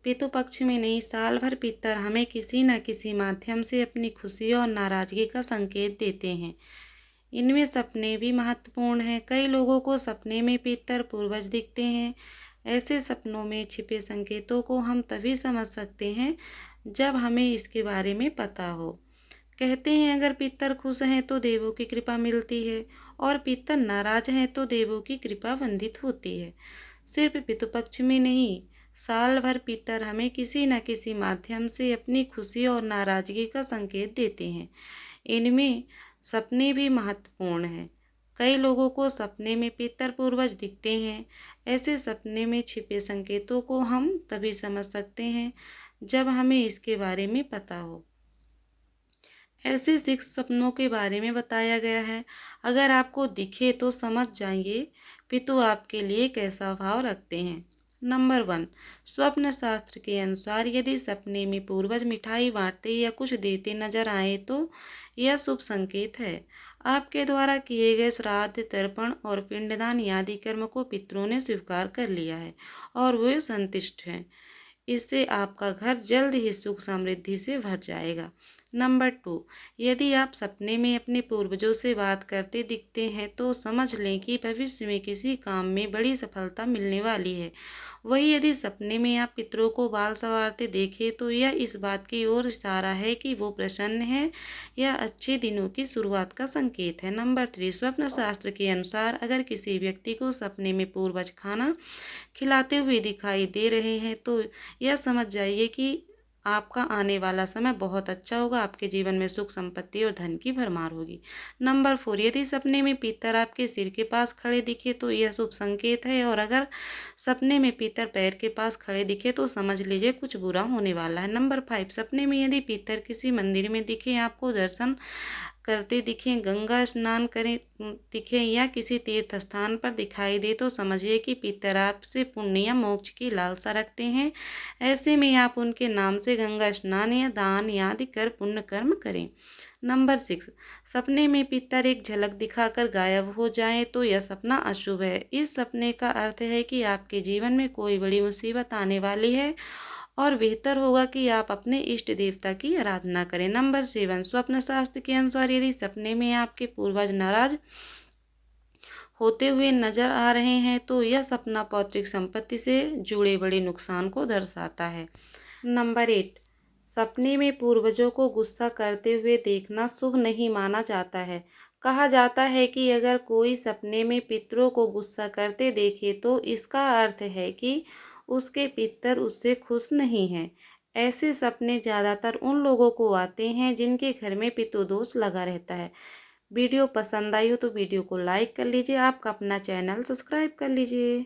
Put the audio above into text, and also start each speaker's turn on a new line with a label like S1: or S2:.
S1: पितृ पक्ष में नहीं, साल भर पितर हमें किसी न किसी माध्यम से अपनी खुशी और नाराजगी का संकेत देते हैं। इनमें सपने भी महत्वपूर्ण हैं। कई लोगों को सपने में पितर पूर्वज दिखते हैं। ऐसे सपनों में छिपे संकेतों को हम तभी समझ सकते हैं जब हमें इसके बारे में पता हो। कहते हैं अगर पितर खुश हैं तो देवों की कृपा मिलती है और पितर नाराज हैं तो देवों की कृपा वंदित होती है। सिर्फ पितृपक्ष में नहीं, साल भर पितर हमें किसी न किसी माध्यम से अपनी खुशी और नाराजगी का संकेत देते हैं। इनमें सपने भी महत्वपूर्ण हैं। कई लोगों को सपने में पितर पूर्वज दिखते हैं। ऐसे सपने में छिपे संकेतों को हम तभी समझ सकते हैं जब हमें इसके बारे में पता हो। ऐसे 6 सपनों के बारे में बताया गया है। अगर आपको दिखे तो समझ जाएंगे पितु आपके लिए कैसा भाव रखते हैं। नंबर 1, स्वप्न शास्त्र के अनुसार यदि सपने में पूर्वज मिठाई बांटते या कुछ देते नजर आए तो यह शुभ संकेत है। आपके द्वारा किए गए श्राद्ध, तर्पण और पिंडदान आदि कर्म को पितरों ने स्वीकार कर लिया है और वे संतुष्ट हैं। इससे आपका घर जल्द ही सुख समृद्धि से भर जाएगा। नंबर 2, यदि आप सपने में अपने पूर्वजों से बात करते दिखते हैं तो समझ लें कि भविष्य में किसी काम में बड़ी सफलता मिलने वाली है। वही यदि सपने में आप पितरों को बाल संवारते देखें तो यह इस बात की ओर इशारा है कि वो प्रसन्न है। यह अच्छे दिनों की शुरुआत का संकेत है। नंबर 3, स्वप्न शास्त्र के अनुसार अगर किसी व्यक्ति को सपने में पूर्वज खाना खिलाते हुए दिखाई दे रहे हैं तो यह समझ जाइए कि आपका आने वाला समय बहुत अच्छा होगा। आपके जीवन में सुख, संपत्ति और धन की भरमार होगी। नंबर 4, यदि सपने में पितर आपके सिर के पास खड़े दिखे तो यह शुभ संकेत है और अगर सपने में पितर पैर के पास खड़े दिखे तो समझ लीजिए कुछ बुरा होने वाला है। नंबर 5, सपने में यदि पितर किसी मंदिर में दिखे, आपको दर्शन करते दिखें, गंगा स्नान करें दिखें या किसी तीर्थ स्थान पर दिखाई दे तो समझिए कि पितर आपसे पुण्य या मोक्ष की लालसा रखते हैं। ऐसे में आप उनके नाम से गंगा स्नान या दान आदि कर पुण्य कर्म करें। नंबर 6, सपने में पितर एक झलक दिखाकर गायब हो जाएं तो यह सपना अशुभ है। इस सपने का अर्थ है कि आपके जीवन में कोई बड़ी मुसीबत आने वाली है और बेहतर होगा कि आप अपने इष्ट देवता की आराधना करें। नंबर 7, स्वप्न शास्त्र के अनुसार यदि सपने में आपके पूर्वज नाराज होते हुए नजर आ रहे हैं तो यह सपना पौत्रिक संपत्ति से जुड़े बड़े नुकसान को दर्शाता है। नंबर 8, सपने में पूर्वजों को गुस्सा करते हुए देखना शुभ नहीं माना जाता है। कहा जाता है कि अगर कोई सपने में पितरों को गुस्सा करते देखे तो इसका अर्थ है कि उसके पितर उससे खुश नहीं हैं। ऐसे सपने ज़्यादातर उन लोगों को आते हैं जिनके घर में पितृदोष लगा रहता है। वीडियो पसंद आई हो तो वीडियो को लाइक कर लीजिए। आपका अपना चैनल सब्सक्राइब कर लीजिए।